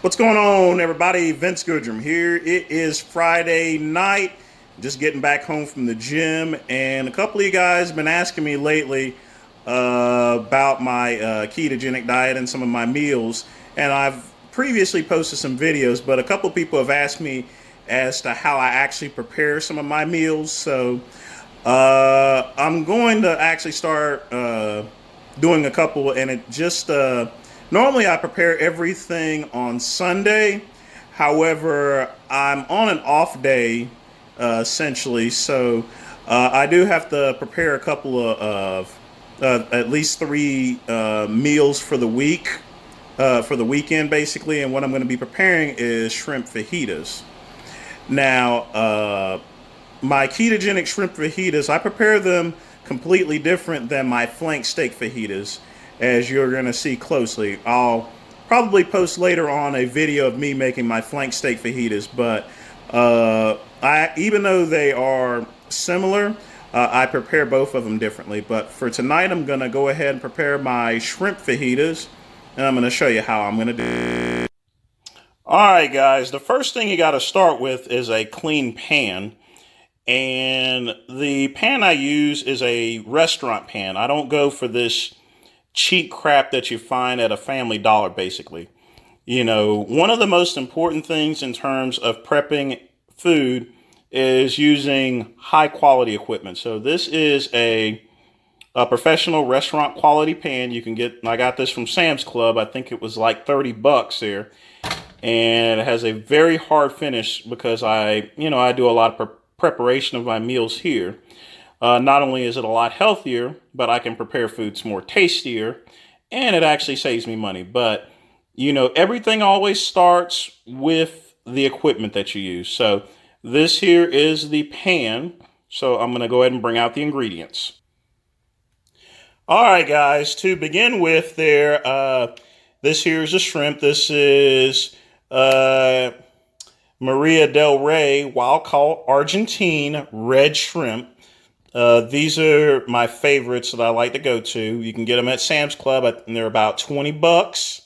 What's going on, everybody? Vince Goodrum here. It is Friday night. Just getting back home from the gym, and a couple of you guys have been asking me lately about my ketogenic diet and some of my meals. And I've previously posted some videos, but a couple of people have asked me as to how I actually prepare some of my meals. So I'm going to actually start doing a couple, and it just normally I prepare everything on Sunday. However, I'm on an off day essentially, so I do have to prepare a couple of at least three meals for the week, for the weekend basically. And what I'm going to be preparing is shrimp fajitas. Now, my ketogenic shrimp fajitas, I prepare them completely different than my flank steak fajitas, as you're going to see closely. I'll probably post later on a video of me making my flank steak fajitas, but even though they are similar, I prepare both of them differently. But for tonight, I'm going to go ahead and prepare my shrimp fajitas, and I'm going to show you how I'm going to do it. All right, guys, the first thing you got to start with is a clean pan. And the pan I use is a restaurant pan. I don't go for this cheap crap that you find at a Family Dollar, basically. You know, one of the most important things in terms of prepping food is using high quality equipment. So this is a professional restaurant quality pan. You can get, I got this from Sam's Club. I think it was like 30 bucks there. And it has a very hard finish because I do a lot of preparation of my meals here. Not only is it a lot healthier, but I can prepare foods more tastier, and it actually saves me money. But, you know, everything always starts with the equipment that you use. So this here is the pan. So I'm going to go ahead and bring out the ingredients. All right, guys, to begin with this here is a shrimp. This is Maria del Rey wild caught Argentine red shrimp. These are my favorites that I like to go to. You can get them at Sam's Club, and they're about 20 bucks.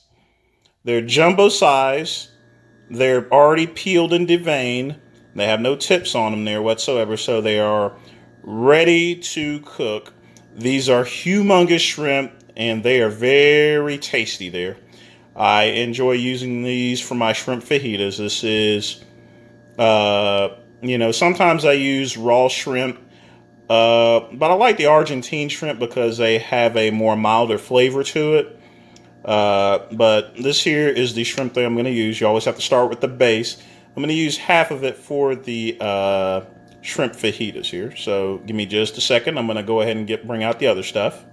They're jumbo size. They're already peeled and deveined. They have no tips on them there whatsoever, so they are ready to cook. These are humongous shrimp, and they are very tasty there. I enjoy using these for my shrimp fajitas. This is, sometimes I use raw shrimp, but I like the Argentine shrimp because they have a more milder flavor to it. But this here is the shrimp that I'm going to use. You always have to start with the base. I'm going to use half of it for the shrimp fajitas here. So give me just a second. I'm going to go ahead and bring out the other stuff.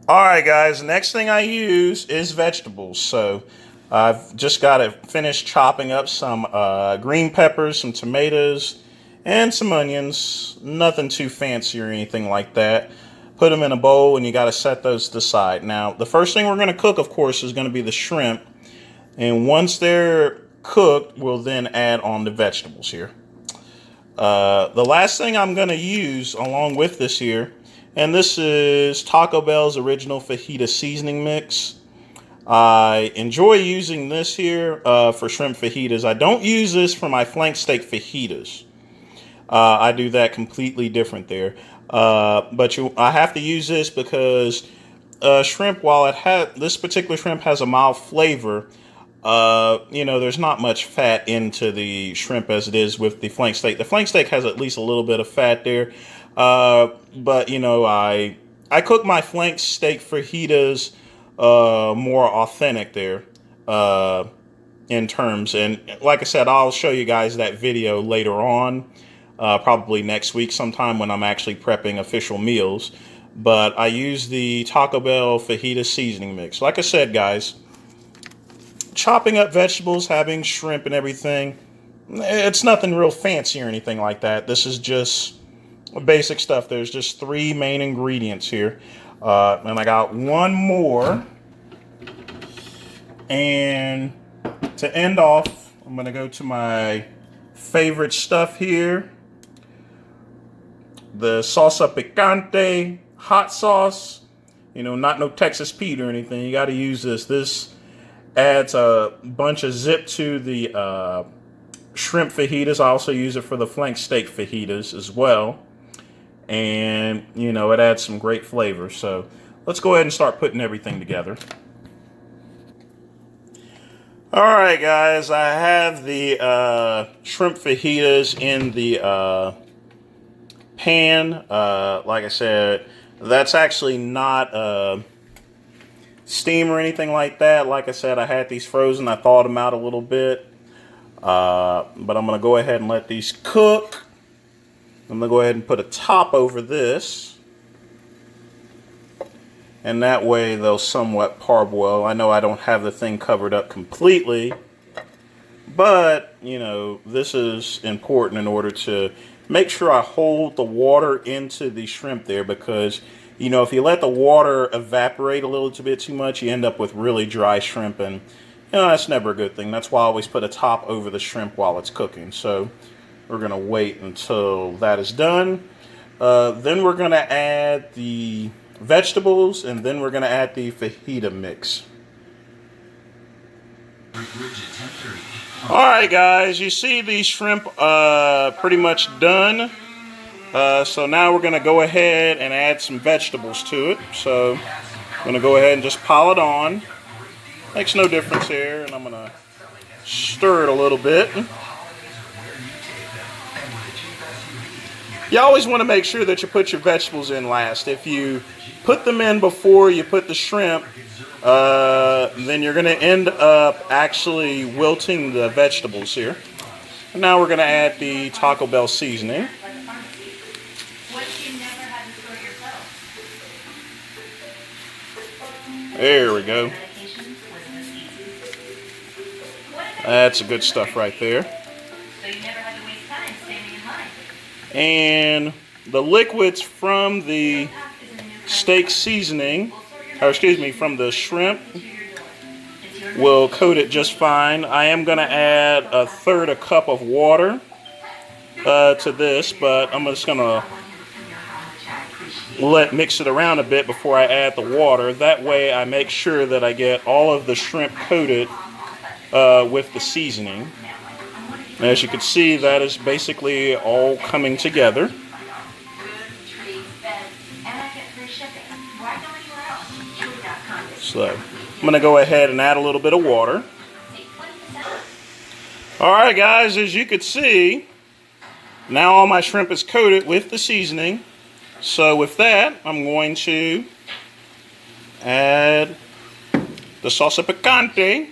All right, guys, next thing I use is vegetables. So I've just got to finish chopping up some green peppers, some tomatoes, and some onions. Nothing too fancy or anything like that. Put them in a bowl, and you got to set those to the side. Now, the first thing we're going to cook, of course, is going to be the shrimp. And once they're cooked, we'll then add on the vegetables here. The last thing I'm going to use along with this here, and this is Taco Bell's original fajita seasoning mix. I enjoy using this here for shrimp fajitas. I don't use this for my flank steak fajitas. I do that completely different there. But I have to use this because shrimp, while this particular shrimp has a mild flavor, there's not much fat into the shrimp as it is with the flank steak. The flank steak has at least a little bit of fat there. But I cook my flank steak fajitas more authentic there in terms. And like I said, I'll show you guys that video later on, probably next week sometime when I'm actually prepping official meals. But I use the Taco Bell fajita seasoning mix. Like I said, guys, chopping up vegetables, having shrimp and everything, it's nothing real fancy or anything like that. This is just basic stuff. There's just three main ingredients here. And I got one more. And to end off, I'm going to go to my favorite stuff here. The salsa picante hot sauce. Not no Texas Pete or anything. You got to use this. This Adds a bunch of zip to the shrimp fajitas. I also use it for the flank steak fajitas as well. And, you know, it adds some great flavor. So let's go ahead and start putting everything together. All right, guys, I have the shrimp fajitas in the pan. Like I said, that's actually not steam or anything like that. Like I said, I had these frozen. I thawed them out a little bit. But I'm going to go ahead and let these cook. I'm going to go ahead and put a top over this. And that way they'll somewhat parboil. I know I don't have the thing covered up completely. But, you know, this is important in order to make sure I hold the water into the shrimp there. Because, you know, if you let the water evaporate a little bit too much, you end up with really dry shrimp. And, you know, that's never a good thing. That's why I always put a top over the shrimp while it's cooking. So we're going to wait until that is done. Then we're going to add the vegetables, and then we're going to add the fajita mix. Alright guys, you see these shrimp pretty much done. So now we're going to go ahead and add some vegetables to it. So I'm going to go ahead and just pile it on. Makes no difference here, and I'm going to stir it a little bit. You always want to make sure that you put your vegetables in last. If you put them in before you put the shrimp, then you're going to end up actually wilting the vegetables here. And now we're going to add the Taco Bell seasoning. There we go. That's the good stuff right there. And the liquids from the steak seasoning, or excuse me, from the shrimp, will coat it just fine. I am going to add a third a cup of water to this, but I'm just going to mix it around a bit before I add the water. That way I make sure that I get all of the shrimp coated with the seasoning. As you can see, that is basically all coming together. So I'm going to go ahead and add a little bit of water. Alright guys, as you can see, now all my shrimp is coated with the seasoning. So with that, I'm going to add the salsa picante.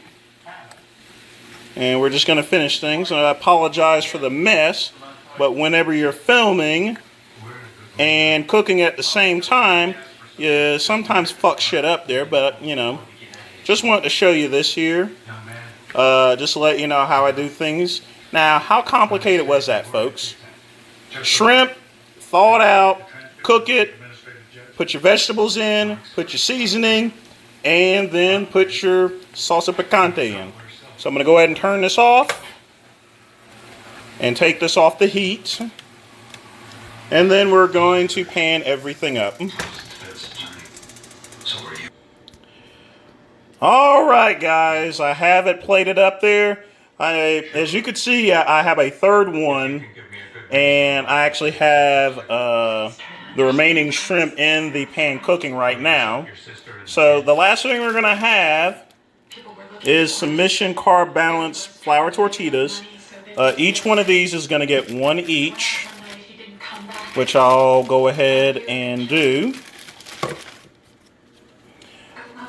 And we're just going to finish things. I apologize for the mess, but whenever you're filming and cooking at the same time, you sometimes fuck shit up there. But, you know, just wanted to show you this here. Just to let you know how I do things. Now, how complicated was that, folks? Shrimp, thaw it out, cook it, put your vegetables in, put your seasoning, and then put your salsa picante in. So I'm going to go ahead and turn this off and take this off the heat. And then we're going to pan everything up. Alright guys, I have it plated up there. As you can see, I have a third one. And I actually have the remaining shrimp in the pan cooking right now. So the last thing we're going to have is some Mission Carb Balance flour tortillas. Each one of these is going to get one each, which I'll go ahead and do.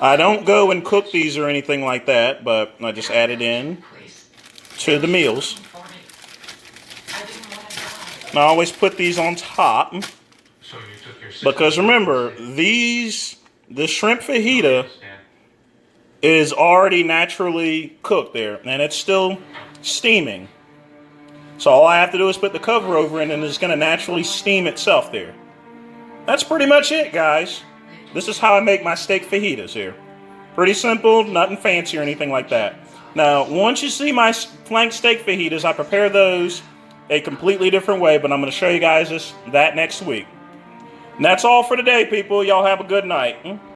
I don't go and cook these or anything like that, but I just add it in to the meals. And I always put these on top because remember, the shrimp fajita is already naturally cooked there, and it's still steaming. So all I have to do is put the cover over it, and it's going to naturally steam itself there. That's pretty much it, guys. This is how I make my steak fajitas here. Pretty simple, nothing fancy or anything like that. Now, once you see my flank steak fajitas, I prepare those a completely different way, but I'm going to show you guys that next week. And that's all for today, people. Y'all have a good night.